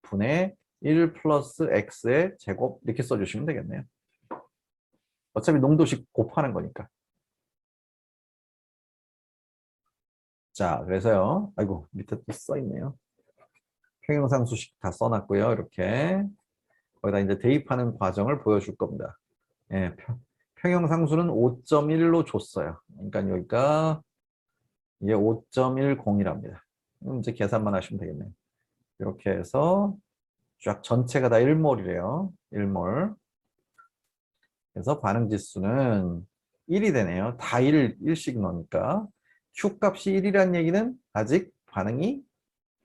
분의 1 플러스 X의 제곱 이렇게 써주시면 되겠네요. 어차피 농도식 곱하는 거니까. 자, 그래서요. 아이고, 밑에 또 써있네요. 평형상수식 다 써놨고요. 이렇게. 거기다 이제 대입하는 과정을 보여줄 겁니다. 예, 평형상수는 5.1로 줬어요. 그러니까 여기가 이게 5.10이랍니다. 이제 계산만 하시면 되겠네요. 이렇게 해서 쫙 전체가 다 1몰이래요. 1몰. 그래서 반응 지수는 1이 되네요. 다 1씩 넣으니까. Q 값이 1이라는 얘기는 아직 반응이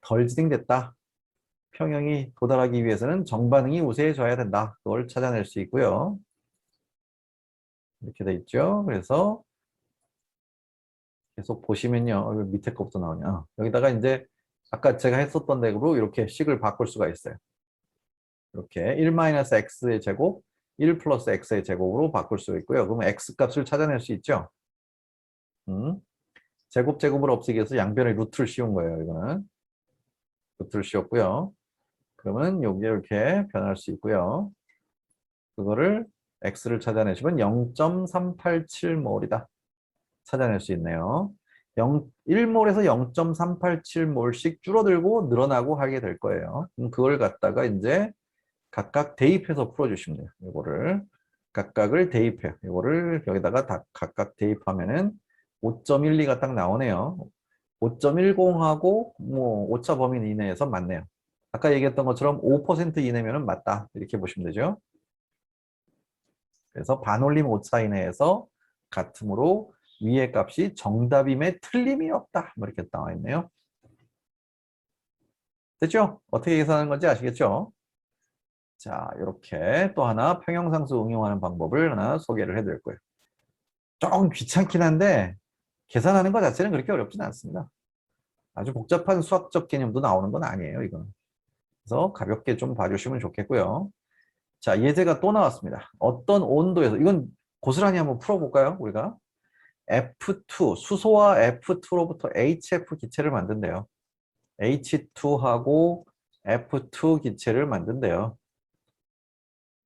덜 진행됐다. 평형이 도달하기 위해서는 정반응이 우세해져야 된다. 그걸 찾아낼 수 있고요. 이렇게 돼 있죠. 그래서 계속 보시면요. 밑에 것부터 나오냐. 여기다가 이제 아까 제가 했었던 대로 이렇게 식을 바꿀 수가 있어요. 이렇게 1-x의 제곱, 1 플러스 x의 제곱으로 바꿀 수 있고요. 그러면 x 값을 찾아낼 수 있죠. 제곱을 없애기 위해서 양변에 루트를 씌운 거예요. 이거는. 루트를 씌웠고요. 그러면 여기 이렇게 변할 수 있고요. 그거를 x를 찾아내시면 0.387몰이다. 찾아낼 수 있네요. 1몰에서 0.387몰씩 줄어들고 늘어나고 하게 될 거예요. 그럼 그걸 갖다가 이제 각각 대입해서 풀어주시면 돼요. 이거를 각각을 대입해요. 이거를 여기다가 각각 대입하면은 5.12가 딱 나오네요. 5.10하고 뭐 오차 범위 이내에서 맞네요. 아까 얘기했던 것처럼 5% 이내면은 맞다. 이렇게 보시면 되죠. 그래서 반올림 오차 이내에서 같으므로 위의 값이 정답임에 틀림이 없다. 뭐 이렇게 나와 있네요. 됐죠? 어떻게 계산하는 건지 아시겠죠? 자, 이렇게 또 하나 평형상수 응용하는 방법을 하나 소개를 해드릴 거예요. 조금 귀찮긴 한데 계산하는 것 자체는 그렇게 어렵진 않습니다. 아주 복잡한 수학적 개념도 나오는 건 아니에요, 이거는. 그래서 가볍게 좀 봐주시면 좋겠고요. 자, 예제가 또 나왔습니다. 어떤 온도에서, 이건 고스란히 한번 풀어볼까요, 우리가? F2, 수소와 F2로부터 HF 기체를 만든대요. H2하고 F2 기체를 만든대요.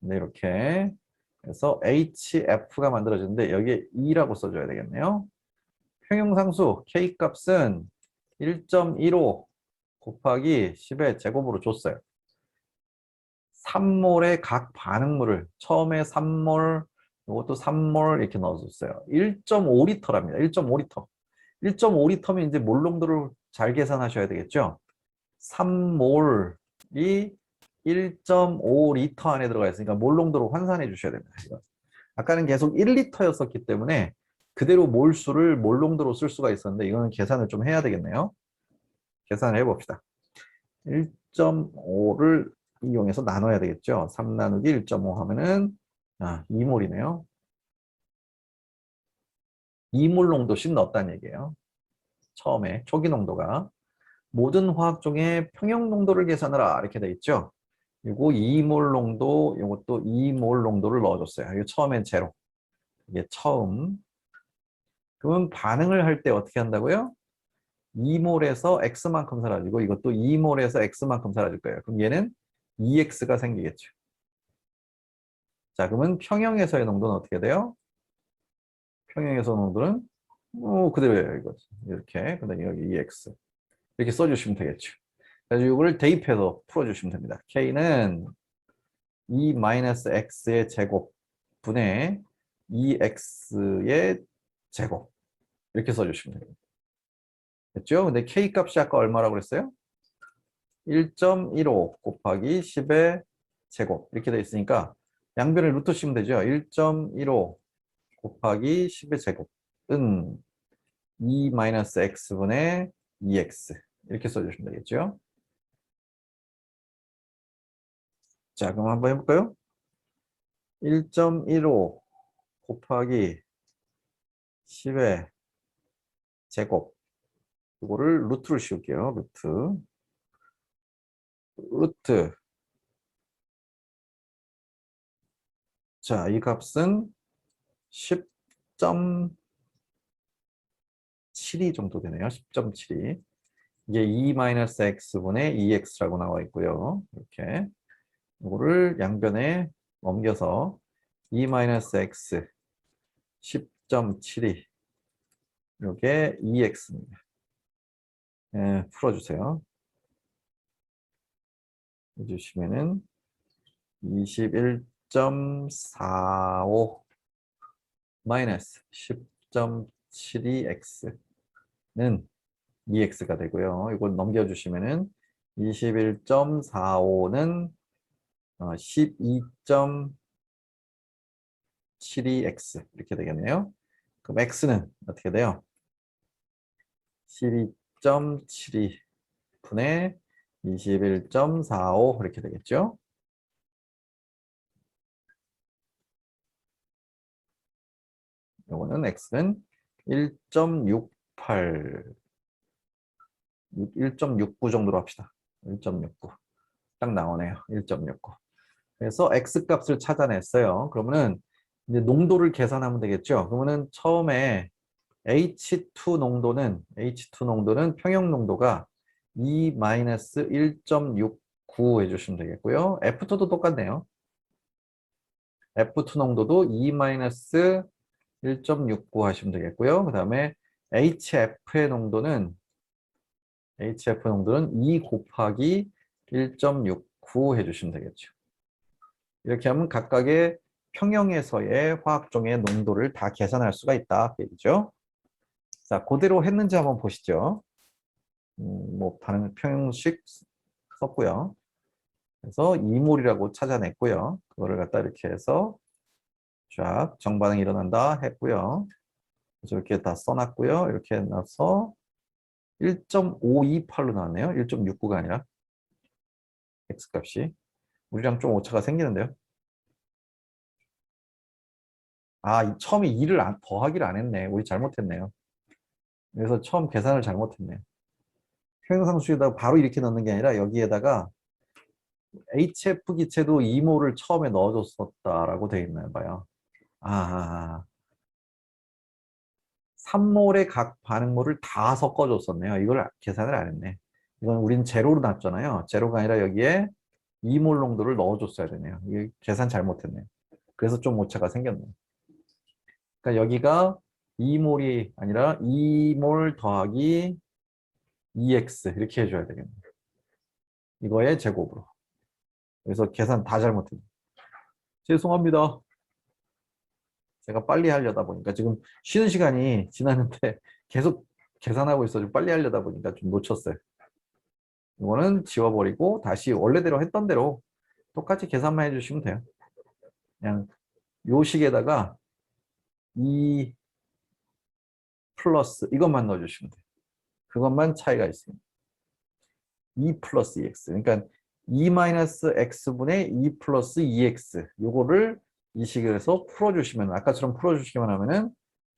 네, 이렇게. 그래서 HF가 만들어지는데 여기에 2라고 써줘야 되겠네요. 평형상수 K값은 1.15 곱하기 10의 제곱으로 줬어요. 3몰의 각 반응물을 처음에 3몰, 이것도 3몰 이렇게 넣어줬어요. 1.5리터랍니다. 1.5리터. 1.5리터면 이제 몰농도를 잘 계산하셔야 되겠죠? 3몰이 1.5리터 안에 들어가 있으니까 몰 농도로 환산해 주셔야 됩니다. 이거. 아까는 계속 1리터였었기 때문에 그대로 몰수를 몰 농도로 쓸 수가 있었는데 이거는 계산을 좀 해야 되겠네요. 계산을 해봅시다. 1.5를 이용해서 나눠야 되겠죠. 3 나누기 1.5 하면은 2몰이네요. 2몰 농도씩 넣었다는 얘기예요. 처음에 초기 농도가. 모든 화학종의 평형 농도를 계산하라 이렇게 돼 있죠. 그리고 2몰 농도, 이것도 2몰 농도를 넣어줬어요. 이거 처음엔 제로. 이게 처음. 그러면 반응을 할 때 어떻게 한다고요? 2몰에서 X만큼 사라지고 이것도 2몰에서 X만큼 사라질 거예요. 그럼 얘는 EX가 생기겠죠. 자, 그러면 평형에서의 농도는 어떻게 돼요? 평형에서 농도는 그대로예요. 이거 이렇게. 그다음에 여기 EX. 이렇게 써주시면 되겠죠. 그래서 이걸 대입해서 풀어주시면 됩니다. K는 E-X의 제곱 분의 EX의 제곱. 이렇게 써주시면 됩니다. 됐죠? 근데 K 값이 아까 얼마라고 그랬어요? 1.15 곱하기 10의 제곱. 이렇게 돼 있으니까 양변을 루트 씌우면 되죠. 1.15 곱하기 10의 제곱은 E-X분의 EX. 이렇게 써주시면 되겠죠. 자, 그럼 한번 해볼까요? 1.15 곱하기 10의 제곱. 이거를 루트를 씌울게요. 루트. 자, 이 값은 10.72 정도 되네요. 10.72. 이게 E-X분의 EX라고 나와 있고요. 이렇게. 이거를 양변에 넘겨서 E-X 10.72. 이게 EX입니다. 풀어주세요. 해주시면은 21.45 마이너스 10.72x는 EX가 되고요. 이걸 넘겨주시면은 21.45는 12.72x 이렇게 되겠네요. 그럼 x는 어떻게 돼요? 12.72 분의 21.45 이렇게 되겠죠. 요거는 x는 1.68 1.69 정도로 합시다. 1.69 딱 나오네요. 1.69. 그래서 x 값을 찾아냈어요. 그러면은 이제 농도를 계산하면 되겠죠. 그러면은 처음에 H2 농도는 평형 농도가 E-1.69 해주시면 되겠고요. F2도 똑같네요. F2 농도도 E-1.69 하시면 되겠고요. 그 다음에 HF의 농도는 E 곱하기 1.69 해주시면 되겠죠. 이렇게 하면 각각의 평형에서의 화학종의 농도를 다 계산할 수가 있다. 얘기죠. 자, 그대로 했는지 한번 보시죠. 뭐 반응 평형식 썼고요. 그래서 2몰이라고 찾아냈고요. 그거를 갖다 이렇게 해서 쫙 정반응이 일어난다 했고요. 그래서 이렇게 다 써놨고요. 이렇게 해놔서 1.528로 나왔네요. 1.69가 아니라 x값이 우리랑 좀 오차가 생기는데요. 처음에 2를 더하기를 안 했네. 우리 잘못했네요. 그래서 처음 계산을 잘못했네요. 평형상수에다가 바로 이렇게 넣는 게 아니라 여기에다가 HF 기체도 2몰을 처음에 넣어줬었다라고 되어 있나 봐요. 3몰의 각 반응물을 다 섞어줬었네요. 이걸 계산을 안 했네. 이건 우린 제로로 놨잖아요. 제로가 아니라 여기에 2몰 농도를 넣어줬어야 되네요. 이게 계산 잘못했네요. 그래서 좀 오차가 생겼네요. 그러니까 여기가 2몰이 아니라 2몰 더하기 EX 이렇게 해줘야 되겠네요. 이거의 제곱으로. 그래서 계산 다 잘못했네요. 죄송합니다. 제가 빨리 하려다 보니까 지금 쉬는 시간이 지났는데 계속 계산하고 있어 좀 빨리 하려다 보니까 좀 놓쳤어요. 이거는 지워버리고 다시 원래대로 했던 대로 똑같이 계산만 해주시면 돼요. 그냥 요 식에다가 2 플러스 이것만 넣어주시면 돼요. 그것만 차이가 있습니다. 2 플러스 2x. 그러니까 2 마이너스 x분의 2 플러스 2x. 요거를 이 식에서 풀어주시면, 아까처럼 풀어주시기만 하면은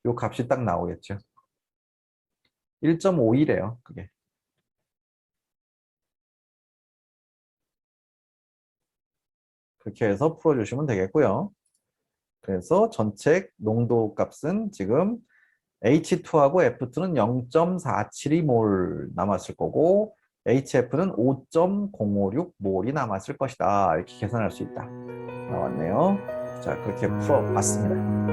요 값이 딱 나오겠죠. 1.51이에요, 그게. 그렇게 해서 풀어주시면 되겠고요. 그래서 전체 농도 값은 지금 H2하고 F2는 0.472몰 남았을 거고 HF는 5.056몰이 남았을 것이다. 이렇게 계산할 수 있다. 나왔네요. 자, 그렇게 풀어봤습니다.